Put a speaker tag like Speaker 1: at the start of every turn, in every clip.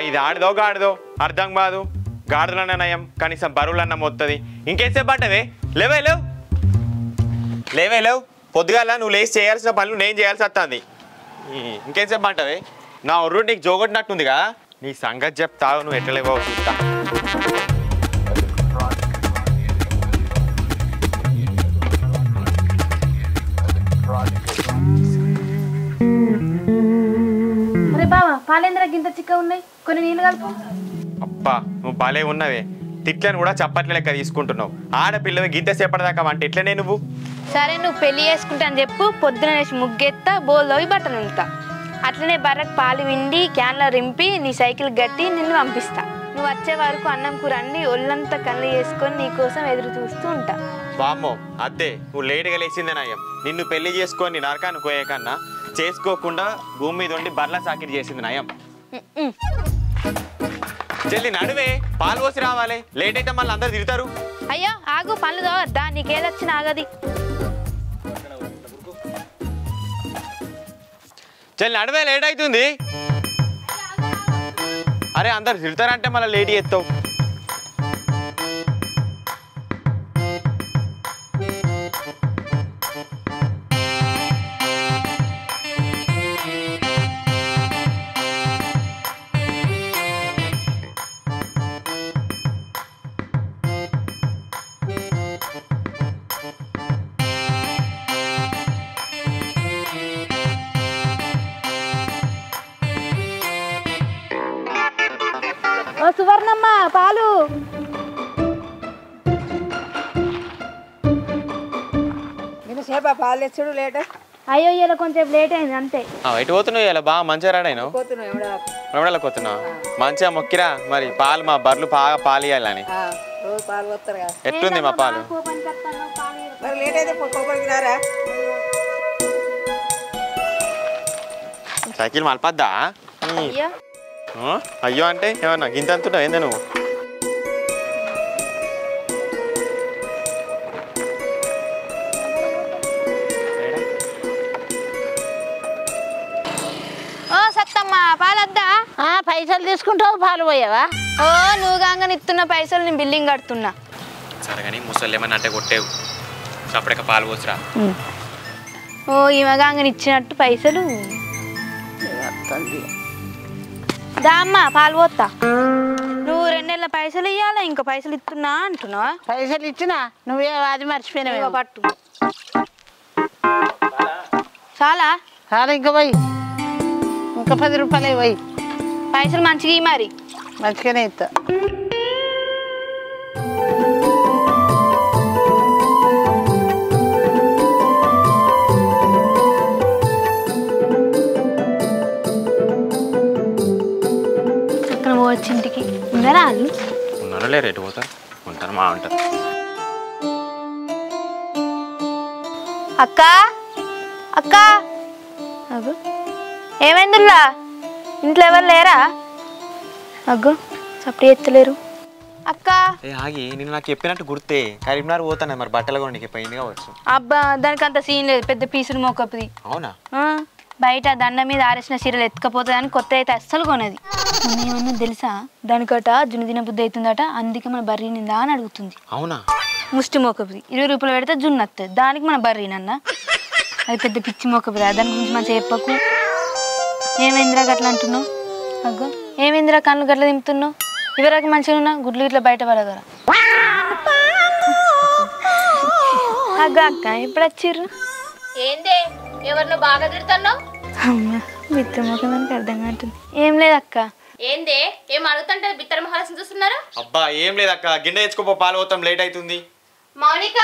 Speaker 1: ఇది ఆడదో గాడిదో అర్థం కాదు. గాడిదలన్న నయం, కనీసం బరువులన్న మొత్తది. ఇంకేసేపు పట్టవే? లేవే లేవు, లేవే లేవు. పొద్దుగాల నువ్వు లేచి చేయాల్సిన పనులు నేను చేయాల్సి వస్తుంది. ఇంకేసేపు పట్టవే? నా ఒర్రు నీకు జోగొట్టినట్టుందిగా. నీ సంగతి చెప్తావు, నువ్వు ఎట్లా లేవో చూస్తా.
Speaker 2: బావా పాలేంద్ర గింత చిక్క ఉన్నాయి, కొన్ని నీళ్ళు కలుపు.
Speaker 1: అబ్బా నువ్వు భలే ఉన్నవే. తిట్లను కూడా చప్పట్ల లెక్క తీసుకుంటున్నావు. ఆడపిల్లవి గింత సేపటిదాకా వంట ఎట్లనే నువ్వు?
Speaker 2: సరే నువ్వు పెళ్లి చేసుకుంటా అని చెప్పు. పొద్దున వేసి ముగ్గెత్తా, బోల్లోవి బట్టలు ఉంటా. అట్లనే బర్రకు పాలు విండి క్యాన్లో రింపి నీ సైకిల్ గట్టి నిన్ను పంపిస్తా. నువ్వు వచ్చే వరకు అన్నం కూర అండి ఒళ్ళంతా కళ్ళు చేసుకొని నీకోసం ఎదురు చూస్తూ ఉంటా.
Speaker 1: బామ్మో అద్దే, నువ్వు లేటుగా లేచిందే నయం. నిన్ను పెళ్లి చేసుకొని నరకాన్ని పోయే కన్నా చేసుకోకుండా భూమి మీద ఉండి బర్ల సాకిరి చేసింది నయం. చెల్లి నడువే, పాలు పోసి రావాలి. లేట్ అయితే మళ్ళీ అందరు తిడతారు.
Speaker 2: అయ్యో ఆగు, పనులు కావద్దా? నీకేదొచ్చిన ఆగది.
Speaker 1: చెల్లి నడువే, లేట్ అవుతుంది. అరే అందరు తిడతారంటే మళ్ళీ లేట్ చేస్తావు.
Speaker 2: ఓ సువర్ణమ్మ పాలు.
Speaker 3: సేపా పాలు తెచ్చుడు లేట్.
Speaker 2: అయ్యో ఇలా కొంచెం లేట్ అయింది అంతే.
Speaker 1: ఎటు పోతున్నావు? ఇలా బాగా మంచిగా రాడాయినావు. రమణాలకు పోతున్నావు. మంచిగా మొక్కిరా మరి. పాలు మా బర్రెలు బాగా పాలు ఇవ్వాలని.
Speaker 3: రోజు పాలు పోతారు కదా.
Speaker 1: ఎట్లుంది మా పాలు?
Speaker 3: మరి లేట్ అయితే కోపడికి రారా?
Speaker 1: సైకిల్ మలపద్దా? అయ్యో అంటే ఏమన్నా గింత అంటున్నావు ఏందా నువ్వు?
Speaker 2: ఓ సత్తమ్మ పాలద్దా?
Speaker 4: పైసలు తీసుకుంటావు, పాలు పోయావా?
Speaker 2: ఓ నువ్వు కాంగా ఇస్తున్న పైసలు నేను బిల్లింగ్ కడుతున్నా.
Speaker 1: సరే కానీ ముసలి ఏమన్నా అంటే కొట్టేవు. అప్పటిక పాలు పోసిరా.
Speaker 2: ఓ ఈమె కాంగా ఇచ్చినట్టు పైసలు దామ్మ పాలు పోతా. నువ్వు 2 నెలల పైసలు ఇవ్వాలా, ఇంకా పైసలు ఇస్తున్నా అంటున్నావా?
Speaker 4: పైసలు ఇచ్చినా నువ్వే అది మర్చిపోయినావు.
Speaker 2: పట్టు చాలా
Speaker 4: చాలా, ఇంకా పోయి ఇంకా 10 రూపాయలు పోయి.
Speaker 2: పైసలు మంచిగా మరి.
Speaker 4: మంచిగానే ఇస్తా.
Speaker 2: వచ్చింటికి ఉన్నారా వాళ్ళు?
Speaker 1: ఉన్నారో లేరు, ఎటు పోతారు? ఉంటారు మా ఉంటారు.
Speaker 2: అక్క అక్క అగ్గు ఏమైందిలా? ఇంట్లో ఎవరు లేరా? అగ్గు చప్పుడు ఎత్తలేరు. అక్క
Speaker 1: ఆగి నేను నాకు చెప్పినట్టు గుర్తే. కరీంనగర్ పోతాను మరి బట్టలు కొనికి పోయింది కావచ్చు.
Speaker 2: అబ్బా దానికి అంత సీన్ లేదు, పెద్ద పీసులు మోకపుది.
Speaker 1: అవునా?
Speaker 2: బయట దండ మీద ఆరేసిన చీరలు ఎత్తుకపోతుంది అని కొత్త అయితే అస్సలు కొనేది. ఏమన్నా తెలుసా? దానికట జున్ను తిన బుద్ధి అవుతుందట, అందుకే మన బర్రీ నిందా అని అడుగుతుంది.
Speaker 1: అవునా?
Speaker 2: ముష్టి మోకపుది 20 రూపాయలు పెడితే జున్ను వస్తుంది, దానికి మన బర్రీనన్న. అది పెద్ద పిచ్చి మోకపుదా, దాని గురించి మంచిగా చెప్పకు. ఏమైందిరా గట్లా అంటున్నావు? అగ్గో ఏమైందిరా కళ్ళు గట్ల దింపుతున్నావు? ఇవరకు మంచిగా ఉన్నా గుడ్లు ఇట్లా బయట పడగరా. అగ్గ అక్క ఎప్పుడు వచ్చిర్రు?
Speaker 5: ఏందే ఎవరినో బాగా తిడుతున్నావు?
Speaker 2: బిత్తరమోకదానికి అర్థం కావట్లేదు. ఏం లేదక్క.
Speaker 5: ఏందే ఏం అడుగుతుంటే బిత్తర మహాలక్ష్మి చూస్తున్నారా?
Speaker 1: అబ్బా ఏం లేదక్క, గిన్నె తెచ్చుకోపో, పాలు పోతాం, లేట్ అవుతుంది.
Speaker 5: మౌనిక,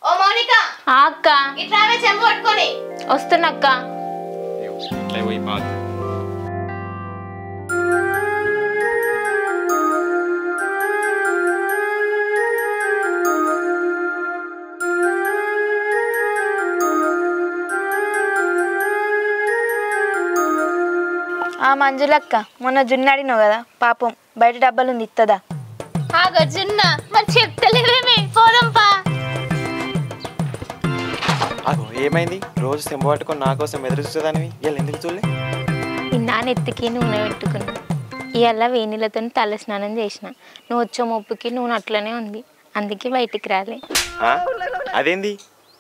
Speaker 5: ఓ మౌనిక.
Speaker 2: అక్క
Speaker 5: ఇట్లా చెంబు పట్టుకొని
Speaker 2: వస్తున్నక్క. ఆ మంజులక్క మొన్న జున్ను అడిగినావు కదా, పాపం బయట డబ్బాలు ఉంది ఇస్తుందా?
Speaker 5: ఆగో జున్న మరి చెప్తలేవేమి, పోదంపా.
Speaker 1: ఏమైంది? రోజు సెంబు పట్టుకొని నా కోసం ఎదురు చూసేదానివి, ఇలా ఎందుకు చూడలే?
Speaker 5: ఈ నానెత్తికి నూనె పెట్టుకున్నా,
Speaker 6: ఇవాళ వేణీలతో తల స్నానం చేసిన. నువ్వు వచ్చే మొప్పుకి నూనె అట్లనే ఉంది, అందుకే బయటికి రాలే.
Speaker 1: అదేంది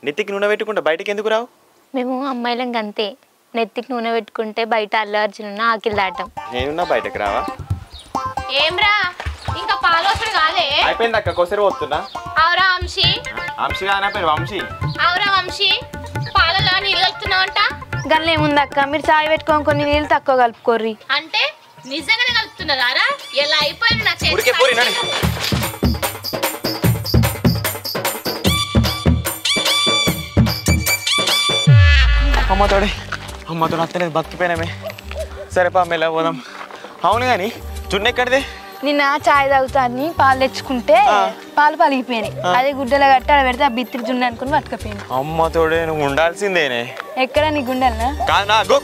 Speaker 1: నెత్తికి నూనె పెట్టుకుంటా బయటకి ఎందుకు రావు?
Speaker 6: మేము అమ్మాయిలం అంతే, నెత్తికి నూనె పెట్టుకుంటే బయట అల్లు అర్జున్ ఉన్న ఆకిలి దాటం.
Speaker 1: నేనున్నా బయటకు రావా?
Speaker 5: ఏమ్రా ఇంకా పాలు వస్తాడు కాలే?
Speaker 1: అయిపోయింది అక్క, కొసరి పోతున్నా.
Speaker 5: అవురా వంశీ?
Speaker 1: వంశీ కానా పేరు వంశీ.
Speaker 5: అవురా వంశీ, పాలలో నీళ్ళు కలుపుతున్నావంట?
Speaker 2: గల్ల ఏముందక్క, మీరు చాయ్ పెట్టుకొని కొన్ని నీళ్ళు తక్కువ కలుపుకోర్రి.
Speaker 5: అంటే నిజంగానే కలుపుతున్నారా? ఎలా అయిపోయింది నా చేతి?
Speaker 1: అమ్మతోడు అత్తలేదు, బతికిపోయినామే. సరే పా మెల్ల పోదాం. అవును కానీ చున్న ఎక్కడిదే?
Speaker 2: నిన్న చాయ్ తాగుతాన్ని పాలు తెచ్చుకుంటే పాలు పలిగిపోయినాయి. అదే గుడ్డలో కట్టి అక్కడ పెడితే ఆ బిత్తిరి జున్ను అనుకుని పట్టుకపోయింది.
Speaker 1: అమ్మతోడే నువ్వు ఉండాల్సిందేనే.
Speaker 2: ఎక్కడ నీ గుండెలనా?
Speaker 1: కాదు నాకు.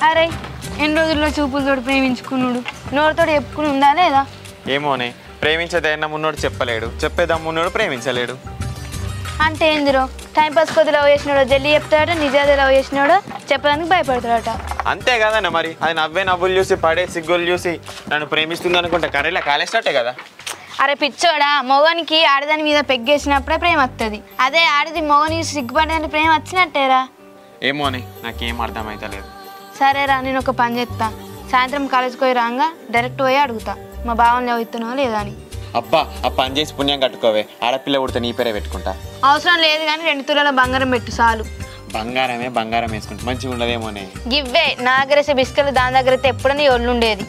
Speaker 2: అరే ఎన్ని రోజుల్లో చూపులతోటి ప్రేమించుకున్నాడు, నోరుతోటి చెప్పుకుని ఉందా లేదా?
Speaker 1: ఏమోనే, ప్రేమించే ధైర్యం ఉన్నోడు చెప్పలేడు, చెప్పేదమ్ము ఉన్నోడు ప్రేమించలేడు.
Speaker 2: అంటే ఏందిరో, టైంపాస్ కొద్ది లవ్ చేసినాడో జల్లి చెప్తాడట, నిజాదే లవ్ చేసినాడో చెప్పడానికి భయపడతాడట.
Speaker 1: అంతే కదన్న మరి. అది నవ్వే నవ్వులు చూసి పడే సిగ్గులు చూసి నన్ను ప్రేమిస్తుంది అనుకుంటే కర్రీలా కాలేసినట్టే కదా.
Speaker 2: అరే పిచ్చోడా, మొగనికి ఆడదాని మీద పెగ్గేసినప్పుడే ప్రేమ వస్తుంది. అదే ఆడది మొగని సిగ్గుపడడానికి ప్రేమ వచ్చినట్టేరా?
Speaker 1: ఏమోనే, నాకేం అర్థమైతలేదు.
Speaker 2: సరేరా, నేను ఒక పని చేస్తా. సాయంత్రం కాలేజ్కి పోయి రాగా డైరెక్ట్ పోయి అడుగుతా మా బావని లవ్ ఇస్తున్నావా లేదా అని.
Speaker 1: అబ్బా, ఆ పని చేసి పుణ్యం కట్టుకోవే. ఆడపిల్ల పుడితే నీ పేరే పెట్టుకుంటా.
Speaker 2: అవసరం లేదు కానీ 2 తులాల బంగారం పెట్టు చాలు.
Speaker 1: బంగారమే బంగారం వేసుకుంటా, మంచిగా ఉండదేమోనే.
Speaker 2: గివ్వే నా దగ్గర బిస్కెట్లు, దాని దగ్గర అయితే ఎప్పుడో నీ ఒళ్ళు ఉండేది.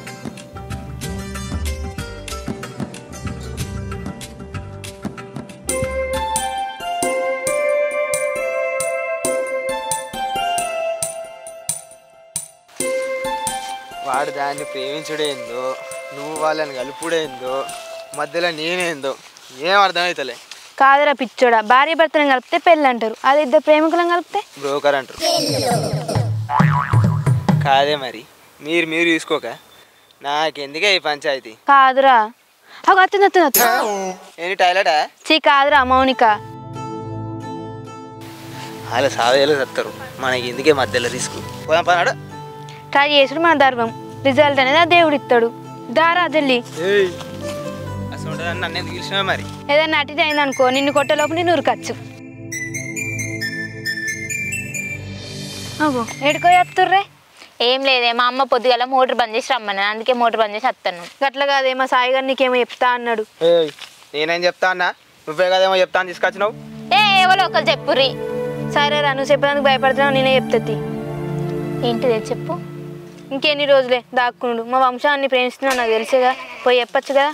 Speaker 7: వాడు దాన్ని ప్రేమించుడేందో, నువ్వు వాళ్ళని కలుపుడేందో, మధ్యలో నేనేందో ఏం అర్థమవుతలే.
Speaker 2: కాదురా పిచ్చోడా, భార్య భర్తను కలిపితే పెళ్ళి అంటారు, అదే ఇద్దరు ప్రేమికులను కలిపితే
Speaker 7: బ్రోకర్ అంటారు. కాదే మరి, మీరు తీసుకోక నాకెందుకే ఈ పంచాయతీ?
Speaker 2: కాదురా, అత్తుంది
Speaker 7: ఏంటి టాయిలెటా?
Speaker 2: చీ కాదురా మౌనిక.
Speaker 7: అలా సావేలు చెప్తారు, మనకి ఎందుకే మధ్యలో రిస్క్. పోదాం పన్నాడు.
Speaker 2: ట్రై చేసుడు మన ధర్మం, రిజల్ట్ అనేది ఆ దేవుడు ఇస్తాడు. దారా జల్లి.
Speaker 7: అసలు నన్ను గెలిచినా మరి.
Speaker 2: ఏదన్నా అటిది అయిందనుకో, నిన్ను కొట్టేలోపు నేను ఉరకచ్చు. అగో ఎడుకో ఎత్తుర్రే.
Speaker 6: ఏం లేదే, మా అమ్మ పొద్దుగల మోటార్ బంద్ చేసి రమ్మని, అందుకే మోటార్ బంద్ చేసి వస్తాను.
Speaker 2: గట్ల కాదే, మా సాయి గారు నీకేమో చెప్తా అన్నాడు.
Speaker 7: నేనేం చెప్తా అన్నా, నువ్వే కదేమో చెప్తా అని తీసుకొచ్చినావు.
Speaker 6: ఎవరో ఒకరు చెప్పుర్రి.
Speaker 2: సరేరా, నువ్వు చెప్పడానికి భయపడుతున్నావు, నేనే చెప్తుంది.
Speaker 6: ఏంటిదే చెప్పు.
Speaker 2: ఇంకెన్ని రోజులే దాక్కునుడు, మా వంశాన్ని ప్రేమిస్తున్నావు నాకు తెలిసేగా, పోయి చెప్పచ్చు కదా.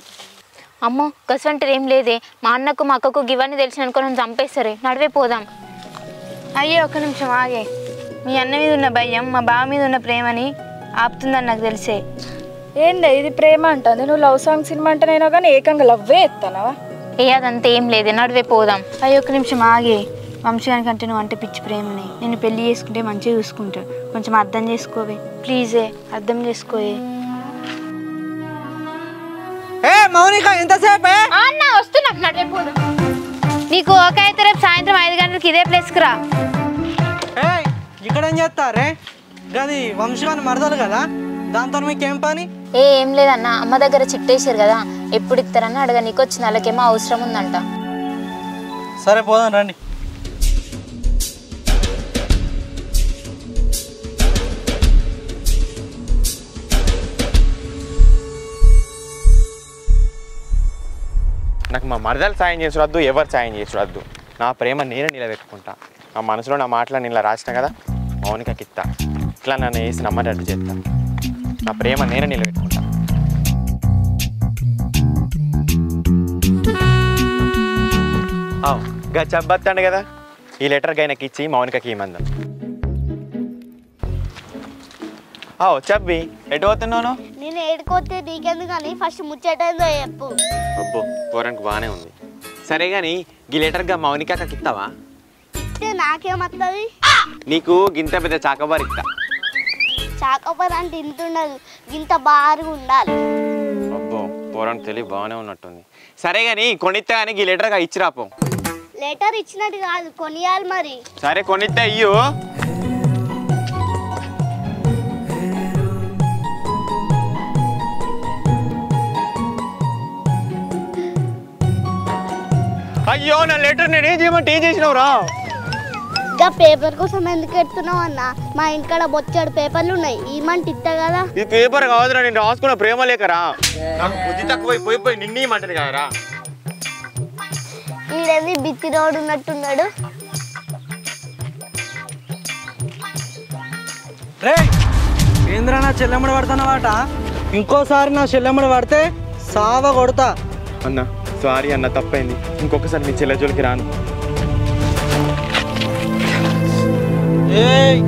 Speaker 6: అమ్మో గసంటారు ఏం లేదే, మా అన్నకు మా అక్కకు గివన్నీ తెలిసిన అనుకో నన్ను చంపేస్తారే, నడివే పోదాం.
Speaker 2: అయ్యే ఒక్క నిమిషం ఆగే, మీ అన్న మీద ఉన్న భయం మా బావ మీద ఉన్న ప్రేమని ఆపుతుందని నాకు తెలిసే.
Speaker 8: ఏందే ఇది ప్రేమ అంటుంది, నువ్వు లవ్ సాంగ్ సినిమా అంటేనైనా కానీ ఏకంగా లవ్వే ఎత్తానవా?
Speaker 6: అదంతా ఏం లేదే, నడివే పోదాం.
Speaker 2: అయ్యో ఒక్క నిమిషం ఆగే, వంశీగానికంటే నువ్వు అంటే పిచ్చి ప్రేమని, నేను పెళ్లి చేసుకుంటే మంచిగా చూసుకుంటాడు, కొంచెం అర్థం చేసుకోవే ప్లీజే, అర్థం చేసుకోవే.
Speaker 3: మౌనిక ఎంతసేపే?
Speaker 5: అన్న వస్తున్నా, నడివే పోదాం.
Speaker 2: నీకు ఓకే అయితే రేపు సాయంత్రం 5 గంటలకి ఇదే ప్లేస్కి రా.
Speaker 9: ఇక్కడ ఏం చేస్తారే? గది వంశీగాని మరదలు కదా, దాంతో మీకేం పని?
Speaker 6: ఏం లేదన్న, అమ్మ దగ్గర చిట్టేసారు కదా, ఎప్పుడు ఇస్తారని అడగ నీకు వచ్చిన వాళ్ళకేమో అవసరం ఉందంట.
Speaker 9: సరే పోదాం రండి.
Speaker 1: నాకు మా మరదలు సాయం చేసుడద్దు, ఎవరు సాయం చేసుడద్దు. నా ప్రేమ నేనే నిలబెట్టుకుంటా. నా మనసులో నా మాటలు నేను ఇలా రాసిన కదా, మౌనికకి ఇస్తా. ఇట్లా నన్ను వేసి నమ్మటట్టు చేస్తా. నా ప్రేమ నేనే నిలబెట్టుకుంటా. గా చెప్పత్తాడు కదా, ఈ లెటర్ గైనకి ఇచ్చి మౌనికకి ఇమ్మందాం. చెప్పి ఎటు పోతున్నాను?
Speaker 5: నేను ఏడుకోతే నీకెందుకు కానీ ఫస్ట్ ముచ్చటైందో చెప్పు.
Speaker 1: అబ్బో పోరానికి బాగానే ఉంది. సరే కానీ ఈ లెటర్గా మౌనికకి ఇస్తావా?
Speaker 5: ఇస్తే నాకేమవుతుంది?
Speaker 1: నీకు గింత పెద్ద చాకబార్ ఇస్తా.
Speaker 5: చాకబార్ అంటే ఇంత ఉండదు, ఇంత బారుగా ఉండాలి.
Speaker 1: అబ్బో పోరానికి తెలివి బాగానే ఉన్నట్టుంది. సరే కానీ కొనిస్తా కానీ ఈ లెటర్గా ఇచ్చి రాపో.
Speaker 5: లెటర్ ఇచ్చినట్టు కాదు, కొనియాలి మరి.
Speaker 1: సరే కొనిస్తే అయ్యో. అయ్యో నా లెటర్ నేను ఏం చేయమంటే ఏం చేసినావురా?
Speaker 5: ఇంకా పేపర్ కోసం ఎందుకు ఎడుతున్నావు అన్న? మా ఇంటికాడ బొచ్చాడు పేపర్లు ఉన్నాయి, ఈమంటే ఇస్తా కదా.
Speaker 1: ఇది పేపర్ కావద్దురా, నేను రాసుకున్న ప్రేమ లేకరా. నాకు బుద్ధి తక్కువ పోయి నిన్ను ఇమ్మంటది కదరా.
Speaker 5: ఈడేది బిత్తి రోడ్డు ఉన్నట్టున్నాడు.
Speaker 9: రే ఏంద్రా నా చెల్లెమ్మడి పడుతున్నవాట? ఇంకోసారి నా చెల్లెమ్మడి పడితే సావ కొడతా.
Speaker 1: అన్న సారీ అన్న, తప్పైంది. ఇంకొకసారి మీ చెల్లె జోలికి రాను.
Speaker 9: ఏయ్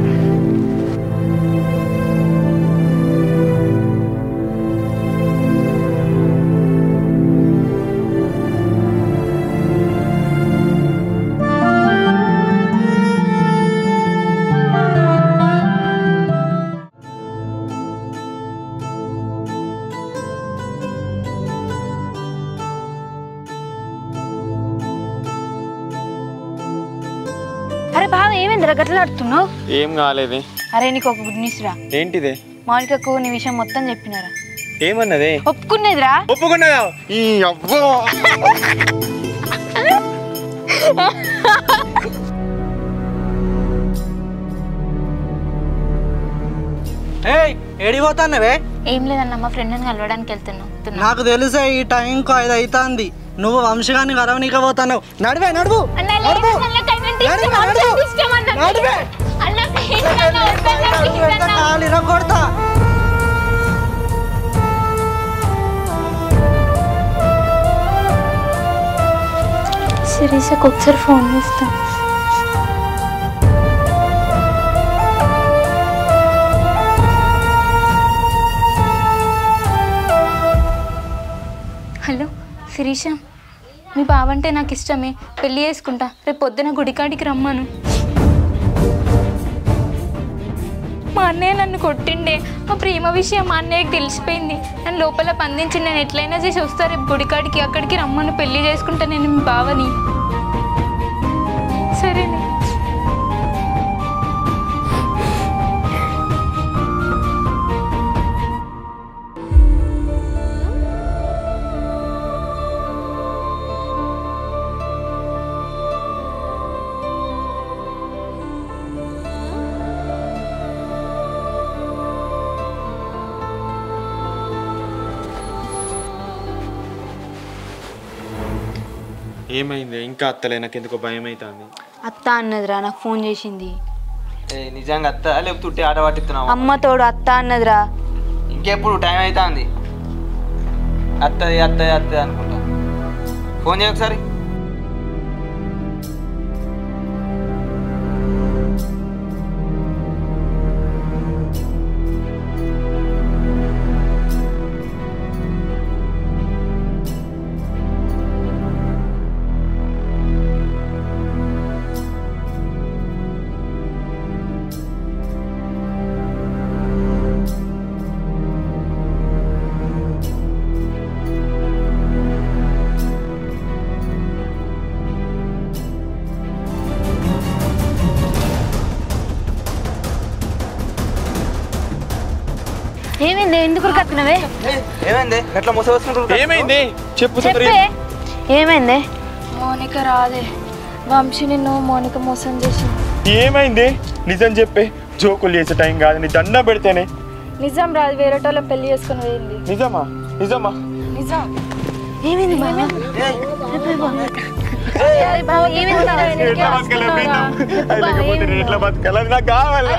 Speaker 2: అరే బావ ఏమైందిరా గట్లా ఆడుతున్నావు?
Speaker 1: ఏం కాలేదే.
Speaker 2: అరే నీకు ఒక గుడ్ న్యూస్ రా.
Speaker 1: ఏంటిదే?
Speaker 2: మౌనికకు నీ విషయం మొత్తం చెప్పినారా.
Speaker 1: ఏమన్నదే?
Speaker 2: ఒప్పుకునేదిరా.
Speaker 1: ఒప్పుకున్నదా? ఈ అవ్వో
Speaker 9: ఏయ్ ఏడిపోతానవే?
Speaker 6: ఏం లేదన్న, మా ఫ్రెండ్ని కలవడానికి వెళ్తున్నావు.
Speaker 9: నాకు తెలుసే ఈ టైంకు 5 అవుతుంది. నువ్వు వంశగాన్ని కలవనీక పోతావు. నడివే నడువు కొడతా.
Speaker 6: శిరీషకు ఒకసారి ఫోన్ చేస్తా. హలో శిరీష, మీ బావంటే నాకు ఇష్టమే, పెళ్ళి చేసుకుంటా. రేపు పొద్దున గుడికాడికి రమ్మను. మా అన్నయ్య నన్ను కొట్టిండే, మా ప్రేమ విషయం మా అన్నయ్యకి తెలిసిపోయింది. నన్ను లోపల బంధించి నేను ఎట్లయినా చేసి వస్తా రేపు గుడికాడికి. అక్కడికి రమ్మను, పెళ్ళి చేసుకుంటా నేను మీ బావని. సరేనే.
Speaker 1: ఏమైంది? ఇంకా అత్తలే, నాకు ఎందుకో భయం అవుతుంది.
Speaker 2: అత్త అన్నదిరా, నాకు ఫోన్ చేసింది.
Speaker 7: నిజంగా అత్త లేకపోతే ఆట పట్టిస్తున్నావు?
Speaker 2: అమ్మ తోడు అత్త అన్నదిరా.
Speaker 7: ఇంకెప్పుడు టైం అవుతుంది. అత్తది అత్తది అత్తది అనుకుంటా. ఫోన్ చేయ ఒకసారి.
Speaker 2: ఏమైంది? ఎందుకు కత్తినవే?
Speaker 7: ఏమైంది? ఎట్లా మోసవస్తున్నారు?
Speaker 1: ఏమైంది చెప్పు.
Speaker 2: ఏమైంది?
Speaker 8: మౌనిక రాదే, వంశీ నిన్ను మౌనిక మోసం చేసింది.
Speaker 1: ఏమైంది? నిజం చెప్పే, జోకులు చేసే టైం కాదు. నీ దండం పెడితేనే.
Speaker 8: నిజం రాదు, వేరేటోళ్ళ పెళ్లి చేసుకుని పోయింది.
Speaker 1: నిజమా? నిజమా?
Speaker 8: నిజం.
Speaker 2: ఏమైంది?
Speaker 1: ఎట్లా బతకాలి? నాకు కావాలి.